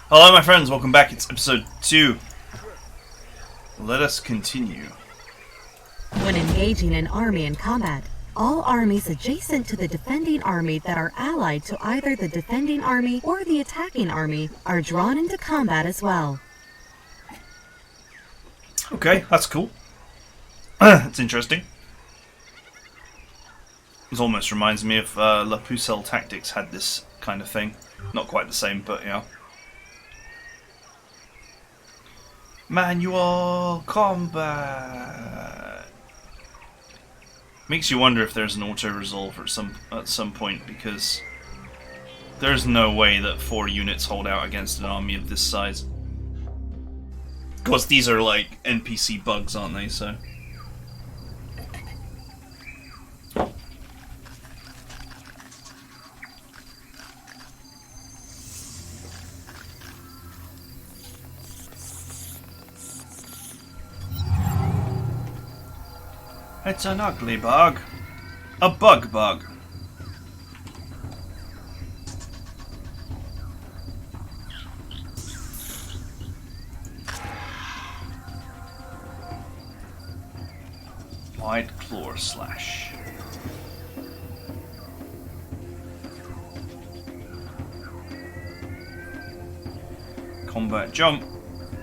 Hello my friends, welcome back. It's episode 2. Let us continue. When engaging an army in combat, all armies adjacent to the defending army that are allied to either the defending army or the attacking army are drawn into combat as well. Okay, that's cool. It's interesting. This almost reminds me of La Pucelle Tactics had this kind of thing. Not quite the same, but yeah. Manual combat. Makes you wonder if there's an auto-resolve at some point, because there's no way that 4 units hold out against an army of this size. Of course, these are like NPC bugs, aren't they? So. It's an ugly bug. A bug. Wide claw slash. Combat jump.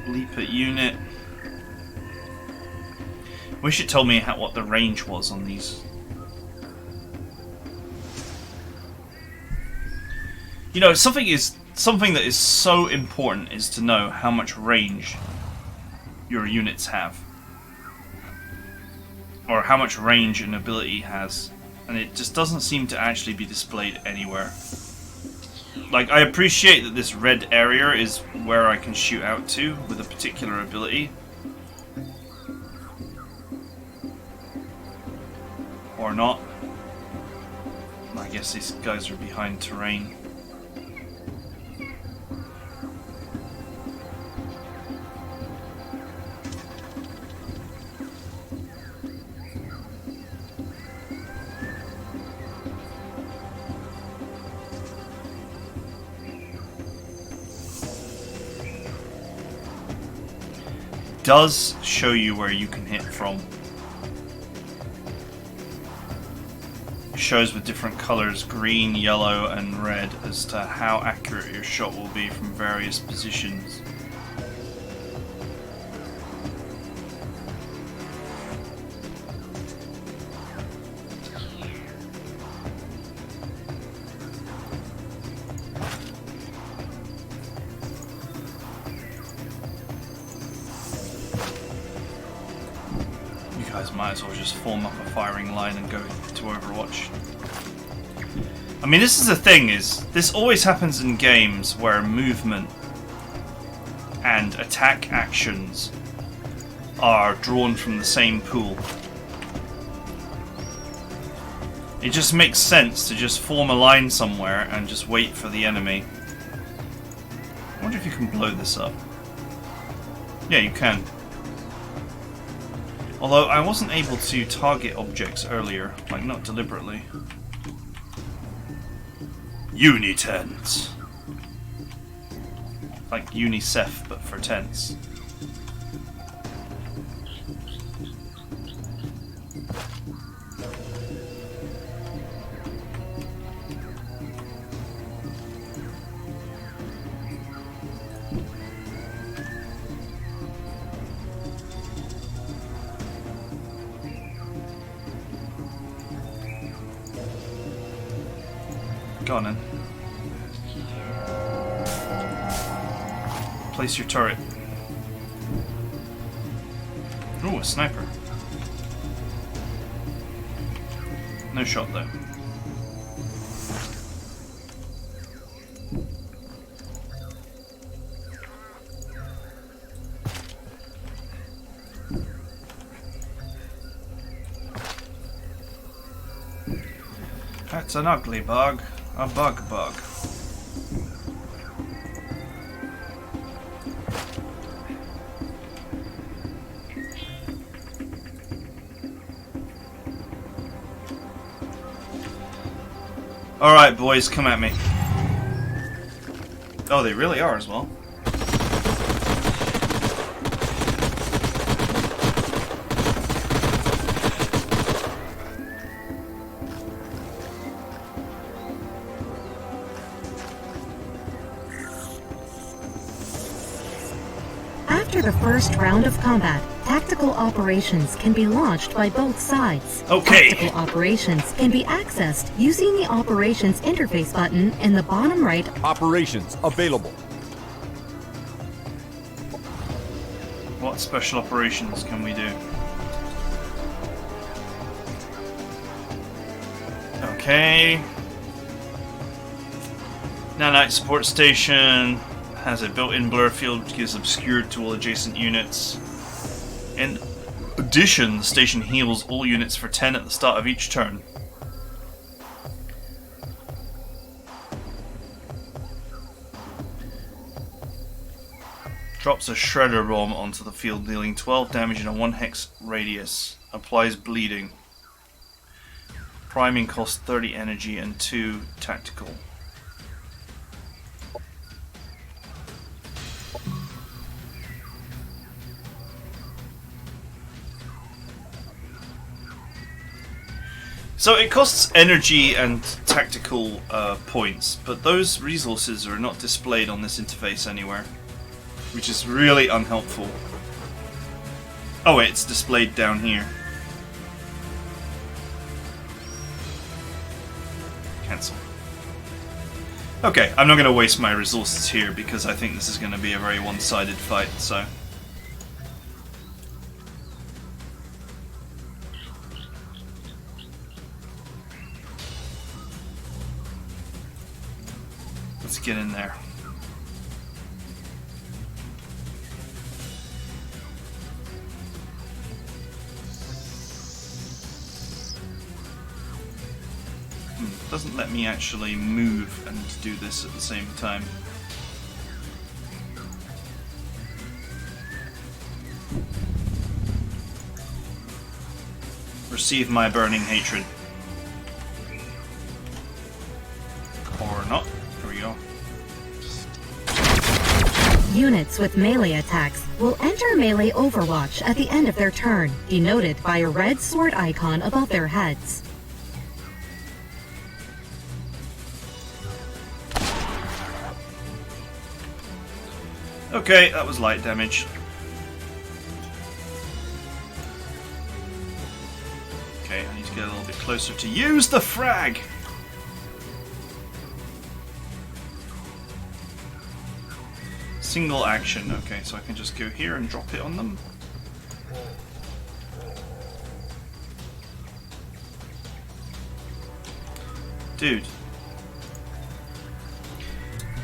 Leap at unit. Wish it told me what the range was on these. You know, something that is so important is to know how much range your units have, or how much range an ability has, and it just doesn't seem to actually be displayed anywhere. Like, I appreciate that this red area is where I can shoot out to with a particular ability. Or not. I guess these guys are behind terrain. Does show you where you can hit from. Shows with different colors, green, yellow and red, as to how accurate your shot will be from various positions. You guys might as well just form up a firing line and go to Overwatch. I mean, this is the thing, this always happens in games where movement and attack actions are drawn from the same pool. It just makes sense to just form a line somewhere and just wait for the enemy. I wonder if you can blow this up. Yeah, you can. Although I wasn't able to target objects earlier, like not deliberately. Unitents. Like UNICEF, but for tents. Go on then. Place your turret. Ooh, a sniper. No shot though. That's an ugly bug. A bug. Alright, boys, come at me. Oh, they really are as well. After the first round of combat, tactical operations can be launched by both sides. Okay. Tactical operations can be accessed using the Operations Interface button in the bottom right. Operations available. What special operations can we do? Okay. Nanite support station has a built-in blur field which gives obscured to all adjacent units. In addition, the station heals all units for 10 at the start of each turn. Drops a shredder bomb onto the field, dealing 12 damage in a 1 hex radius. Applies bleeding. Priming costs 30 energy and 2 tactical. So it costs energy and tactical points, but those resources are not displayed on this interface anywhere, which is really unhelpful. Oh wait, it's displayed down here. Cancel. Okay, I'm not going to waste my resources here because I think this is going to be a very one-sided fight, so... let's get in there. Doesn't let me actually move and do this at the same time. Receive my burning hatred. Or not. Here we go. Units with melee attacks will enter melee Overwatch at the end of their turn, denoted by a red sword icon above their heads. Okay, that was light damage. Okay, I need to get a little bit closer to use the frag! Single action. Okay, so I can just go here and drop it on them. Dude.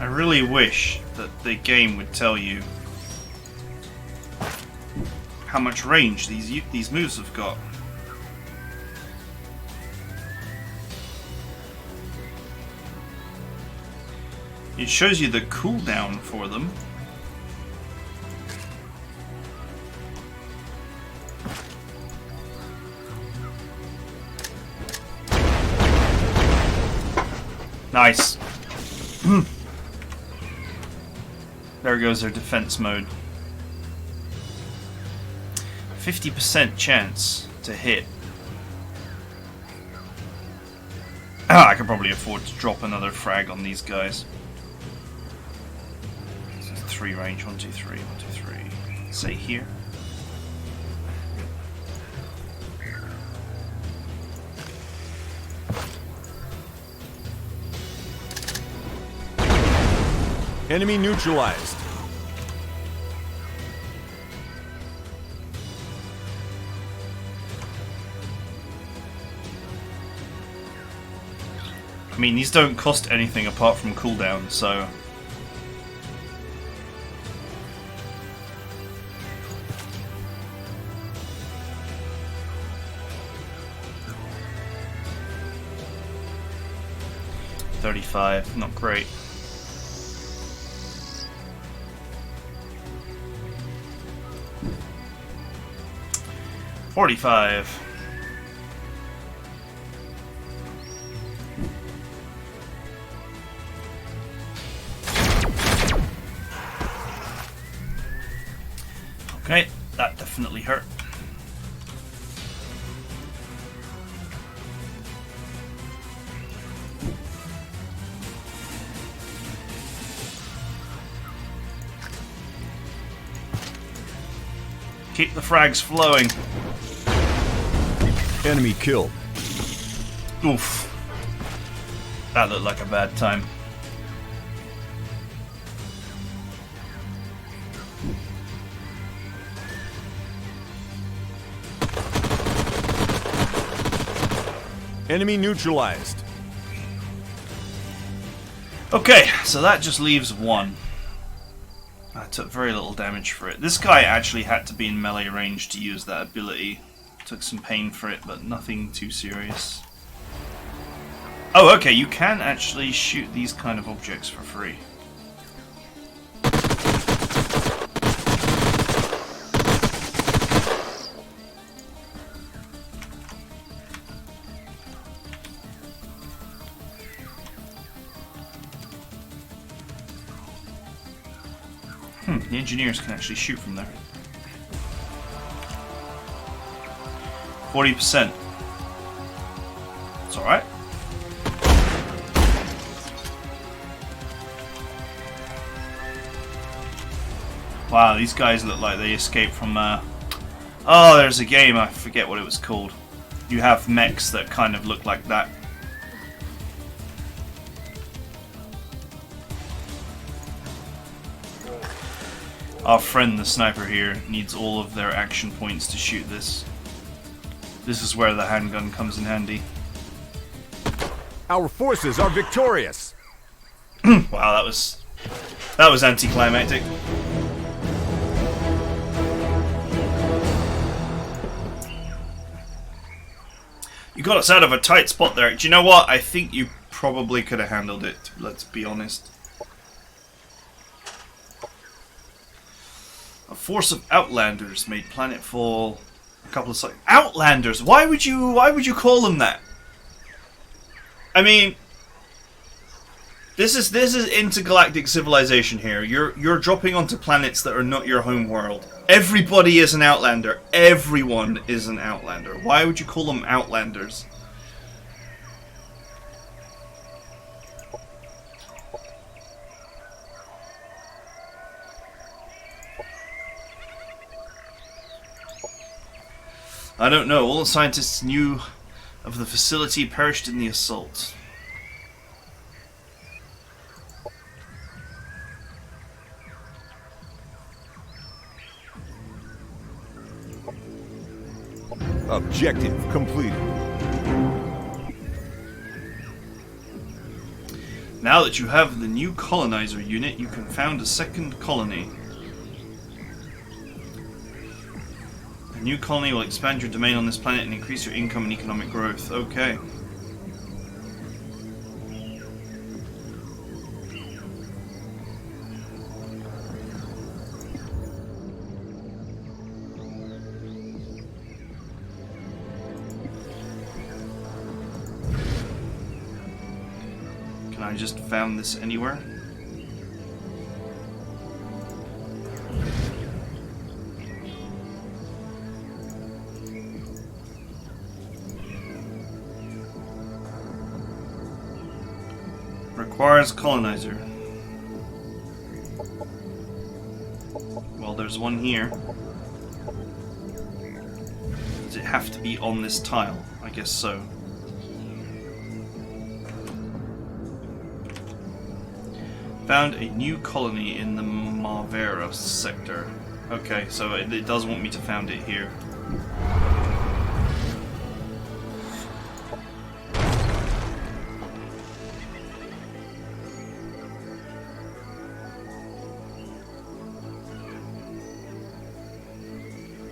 I really wish that the game would tell you how much range these moves have got. It shows you the cooldown for them. Nice. There goes their defense mode. 50% chance to hit. I can probably afford to drop another frag on these guys. This is 3 range. 1, 2, 3. 1, 2, 3. Say here. Enemy neutralized. I mean, these don't cost anything apart from cooldown, so... $35, not great. $45. Okay, that definitely hurt. Keep the frags flowing. Enemy killed. Oof. That looked like a bad time. Enemy neutralized. Okay, so that just leaves one. I took very little damage for it. This guy actually had to be in melee range to use that ability. Took some pain for it, but nothing too serious. Oh, okay, you can actually shoot these kind of objects for free. The engineers can actually shoot from there. 40%. It's alright. Wow, these guys look like they escaped from oh, there's a game, I forget what it was called. You have mechs that kind of look like that. Our friend the sniper here needs all of their action points to shoot this. This is where the handgun comes in handy. Our forces are victorious. Wow, that was anticlimactic. You got us out of a tight spot there. Do you know what? I think you probably could have handled it, let's be honest. A force of outlanders made Planetfall a couple of outlanders. Why would you call them that? I mean, this is intergalactic civilization here. You're dropping onto planets that are not your home world. Everybody is an outlander. Everyone is an outlander. Why would you call them outlanders? I don't know. All the scientists knew of the facility perished in the assault. Objective completed. Now that you have the new colonizer unit, you can found a second colony. A new colony will expand your domain on this planet and increase your income and economic growth. Okay. Can I just found this anywhere? Requires colonizer. Well, there's one here. Does it have to be on this tile? I guess so. Found a new colony in the Minerva sector. Okay, so it does want me to found it here.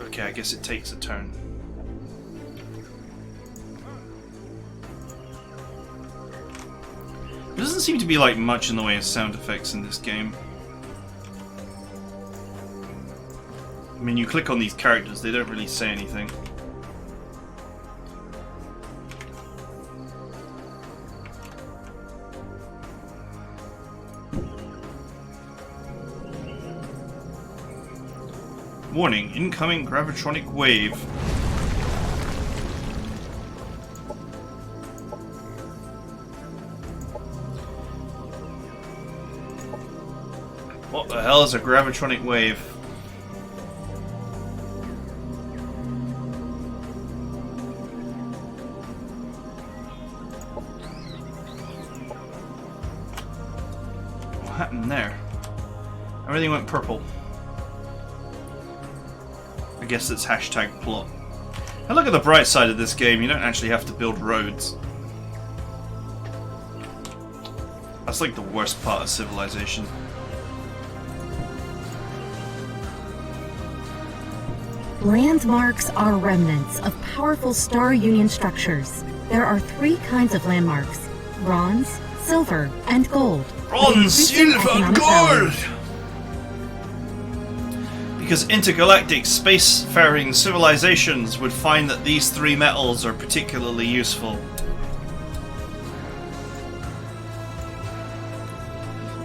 Okay, I guess it takes a turn. There doesn't seem to be like much in the way of sound effects in this game. I mean, you click on these characters, they don't really say anything. Warning, incoming gravitronic wave. What the hell is a gravitronic wave? Everything went purple. I guess it's hashtag plot. Now look at the bright side of this game, you don't actually have to build roads. That's like the worst part of Civilization. Landmarks are remnants of powerful Star Union structures. There are 3 kinds of landmarks: bronze, silver, and gold. Bronze, silver, gold! Because intergalactic spacefaring civilizations would find that these 3 metals are particularly useful.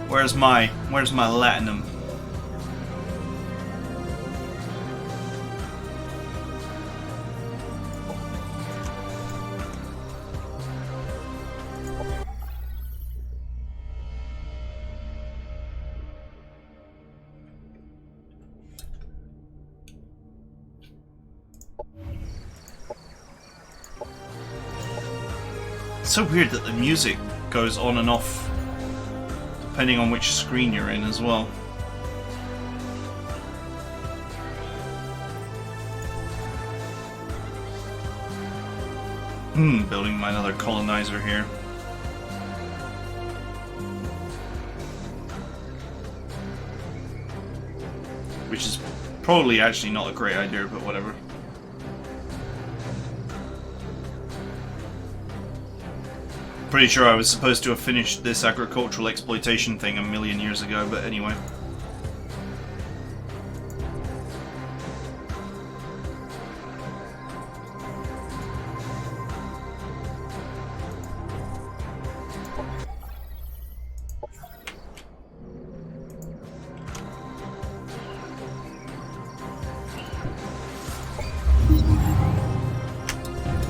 Where's my latinum? It's so weird that the music goes on and off depending on which screen you're in as well. Building my another colonizer here. Which is probably actually not a great idea, but whatever. Pretty sure I was supposed to have finished this agricultural exploitation thing a million years ago, but anyway.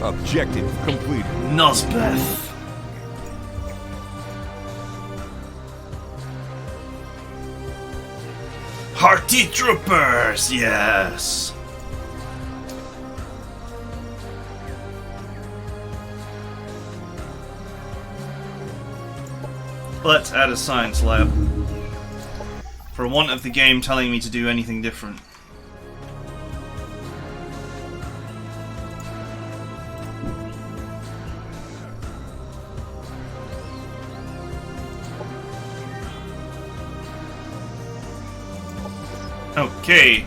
Objective completed. Nosbeth. Hearty troopers, yes. Let's add a science lab. For want of the game telling me to do anything different. Okay.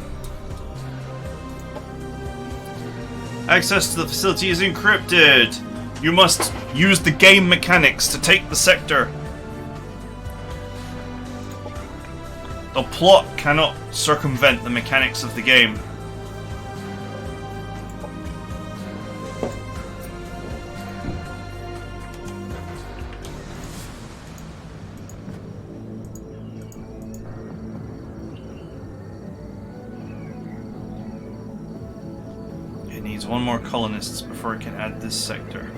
Access to the facility is encrypted. You must use the game mechanics to take the sector. The plot cannot circumvent the mechanics of the game. It needs 1 more colonists before it can add this sector.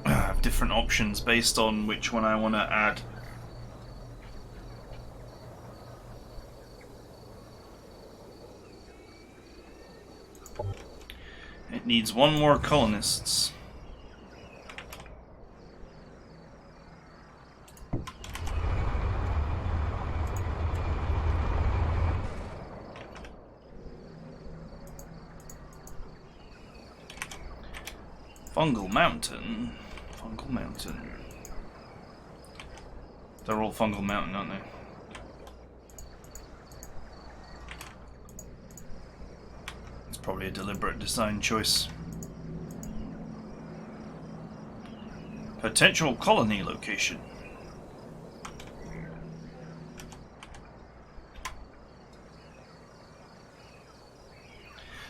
I have different options based on which one I want to add. It needs 1 more colonists. Fungal Mountain. Fungal Mountain. They're all Fungal Mountain, aren't they? Probably a deliberate design choice. Potential colony location.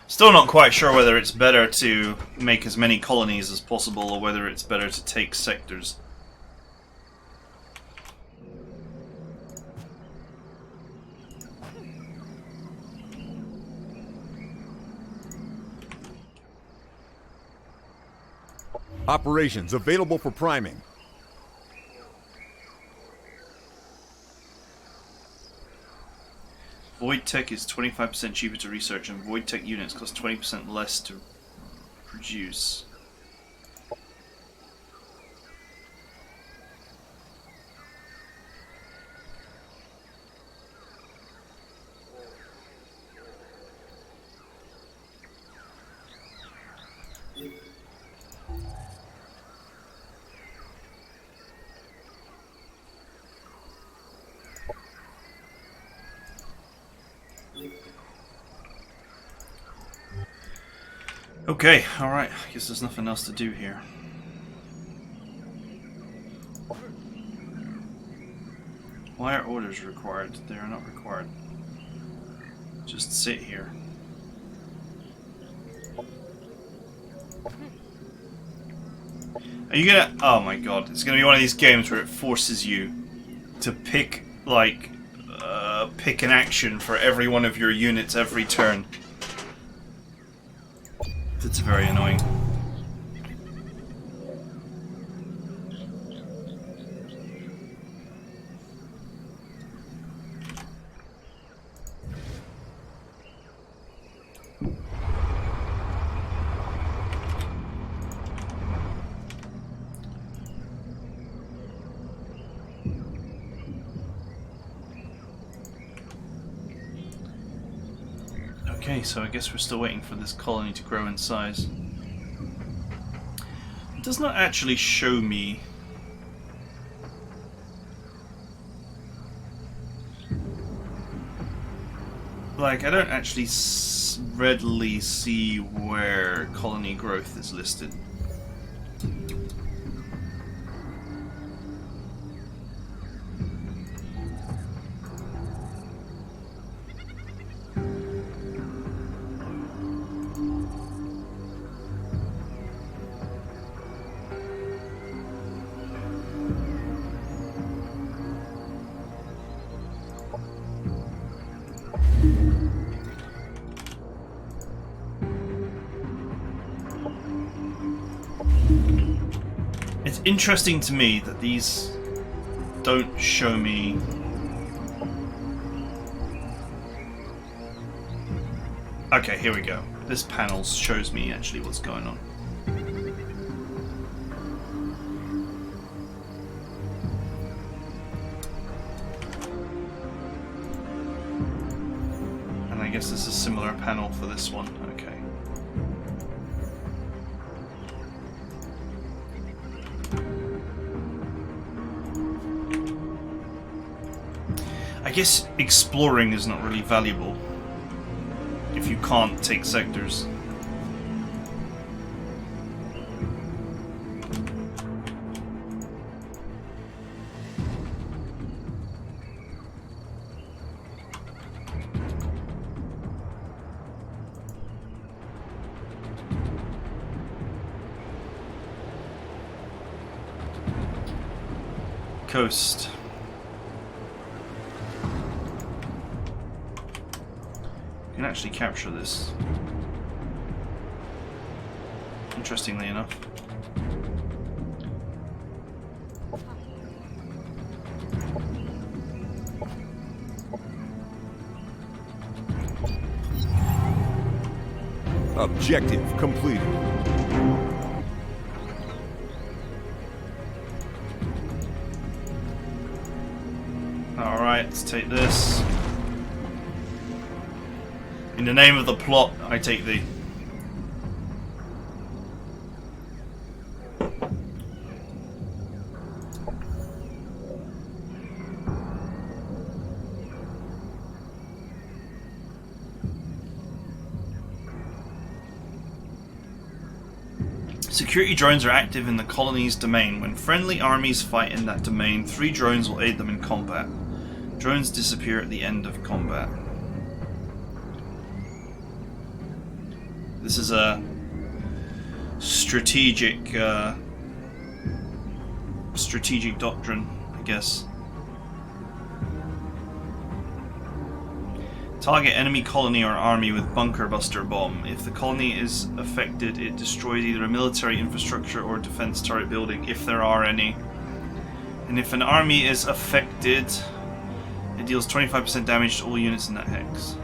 Still not quite sure whether it's better to make as many colonies as possible or whether it's better to take sectors. Operations available for priming. Void Tech is 25% cheaper to research, and Void Tech units cost 20% less to produce. Okay, alright. I guess there's nothing else to do here. Why are orders required? They are not required. Just sit here. Are you gonna... Oh my god. It's gonna be one of these games where it forces you to pick, like... pick an action for every one of your units every turn. It's very annoying. Okay, so I guess we're still waiting for this colony to grow in size. It does not actually show me like, I don't actually readily see where colony growth is listed. It's interesting to me that these don't show me okay, here we go. This panel shows me actually what's going on. And I guess this is a similar panel for this one. Okay. I guess exploring is not really valuable if you can't take sectors. Coast. Can actually capture this. Interestingly enough. Objective completed. Alright, let's take this. In the name of the plot, I take thee. Security drones are active in the colony's domain. When friendly armies fight in that domain, 3 drones will aid them in combat. Drones disappear at the end of combat. This is a strategic doctrine, I guess. Target enemy colony or army with bunker buster bomb. If the colony is affected, it destroys either a military infrastructure or defense turret building, if there are any. And if an army is affected, It deals 25% damage to all units in that hex.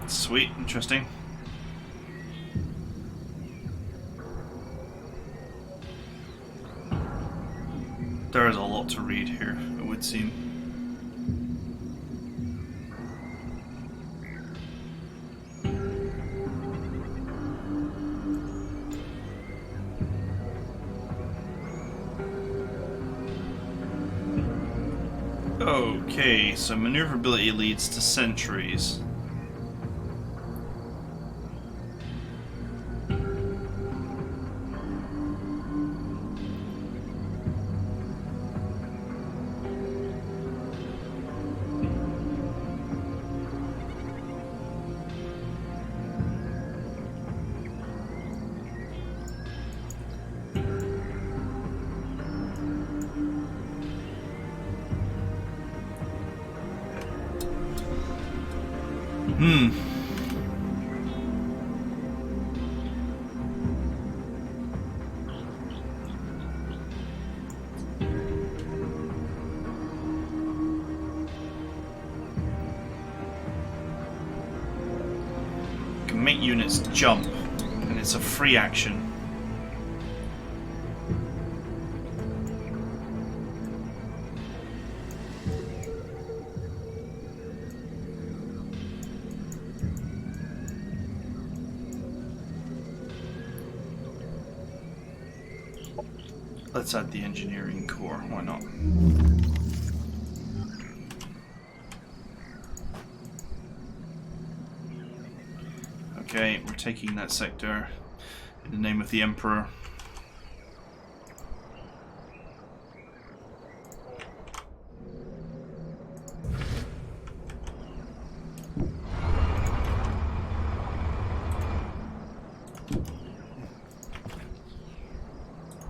Sweet, interesting. There is a lot to read here, it would seem. Okay, so maneuverability leads to sentries. Can make units jump, and it's a free action. Let's add the engineering core, why not? Okay, we're taking that sector in the name of the Emperor.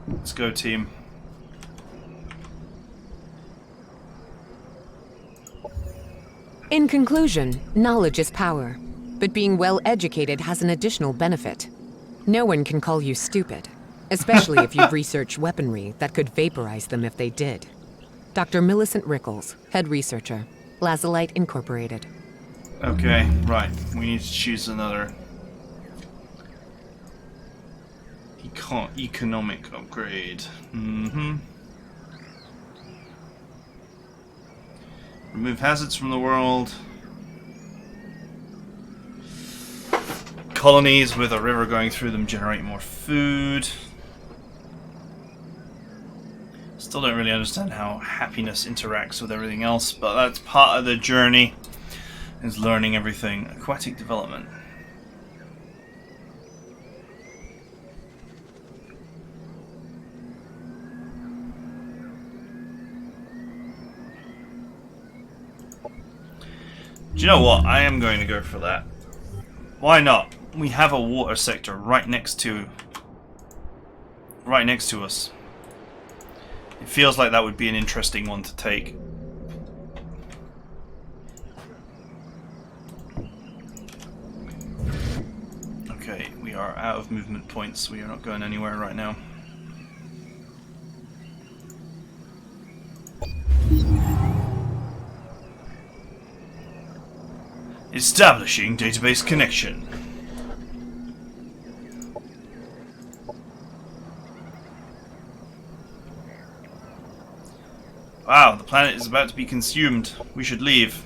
Let's go, team. In conclusion, knowledge is power, but being well educated has an additional benefit. No one can call you stupid, especially if you've researched weaponry that could vaporize them if they did. Dr. Millicent Rickles, head researcher, Lazulite Incorporated. Okay, right. We need to choose another economic upgrade. Remove hazards from the world. Colonies with a river going through them generate more food. Still don't really understand how happiness interacts with everything else, but that's part of the journey, is learning everything. Aquatic development. Do you know what? I am going to go for that. Why not? We have a water sector right next to us. It feels like that would be an interesting one to take. Okay, we are out of movement points. We are not going anywhere right now. Establishing database connection. Wow, the planet is about to be consumed. We should leave.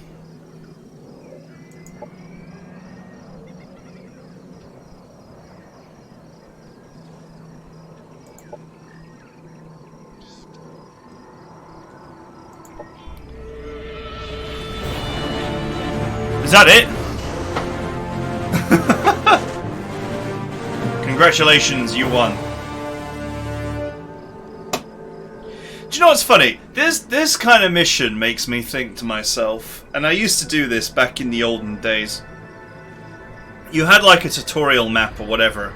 Is that it? Congratulations, you won. Do you know what's funny? This kind of mission makes me think to myself, and I used to do this back in the olden days. You had like a tutorial map or whatever,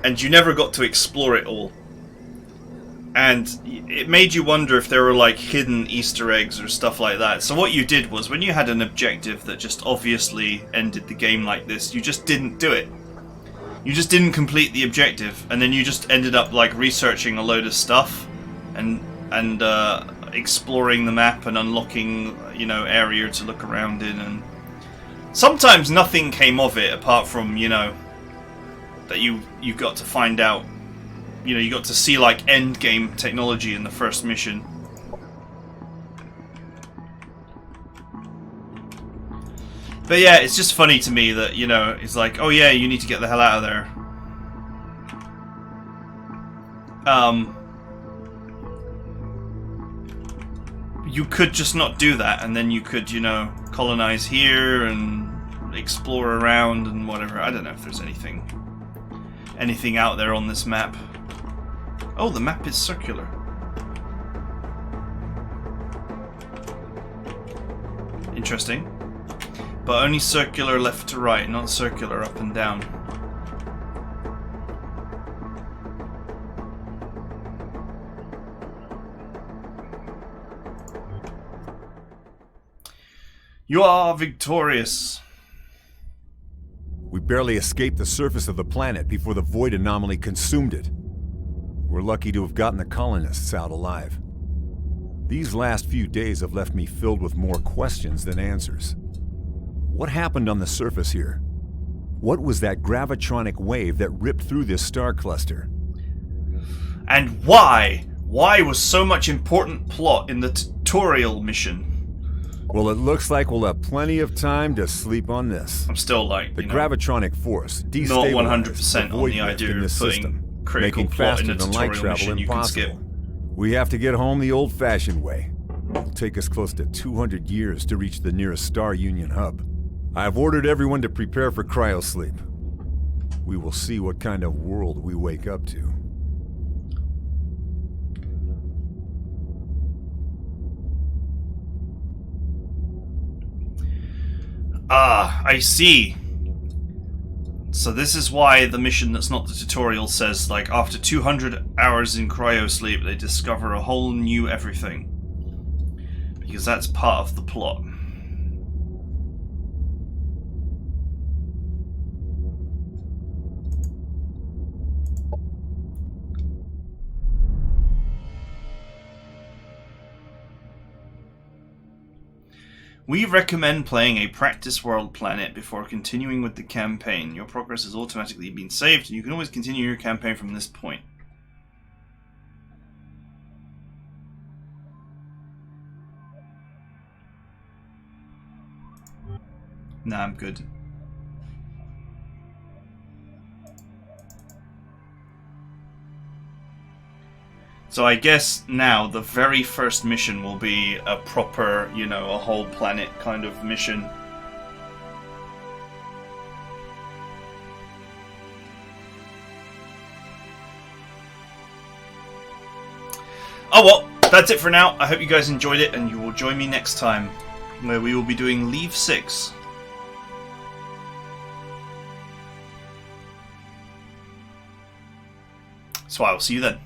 and you never got to explore it all. And it made you wonder if there were like hidden Easter eggs or stuff like that. So what you did was, when you had an objective that just obviously ended the game like this, you just didn't do it. You just didn't complete the objective, and then you just ended up like researching a load of stuff and exploring the map and unlocking, you know, area to look around in, and sometimes nothing came of it apart from, you know, that you got to find out, you know, you got to see like end game technology in the first mission. But yeah, it's just funny to me that, you know, it's like, oh yeah, you need to get the hell out of there. You could just not do that, and then you could, you know, colonize here and explore around and whatever. I don't know if there's anything out there on this map. Oh, the map is circular. Interesting. But only circular left to right, not circular up and down. You are victorious. We barely escaped the surface of the planet before the void anomaly consumed it. We're lucky to have gotten the colonists out alive. These last few days have left me filled with more questions than answers. What happened on the surface here? What was that gravitronic wave that ripped through this star cluster? And why? Why was so much important plot in the tutorial mission? Well, it looks like we'll have plenty of time to sleep on this. I'm still like, the you know, gravitronic force not destabilized 100% the on void the rift idea in of this putting system, critical making plot in faster a than light tutorial travel mission you can skip. impossible. We have to get home the old-fashioned way. It'll take us close to 200 years to reach the nearest Star Union hub. I've ordered everyone to prepare for cryosleep. We will see what kind of world we wake up to. Ah, I see. So this is why the mission that's not the tutorial says, like, after 200 hours in cryosleep, they discover a whole new everything. Because that's part of the plot. We recommend playing a practice world planet before continuing with the campaign. Your progress has automatically been saved, and you can always continue your campaign from this point. Nah, I'm good. So I guess now the very first mission will be a proper, you know, a whole planet kind of mission. Oh well, that's it for now. I hope you guys enjoyed it, and you will join me next time, where we will be doing Leave 6. So I will see you then.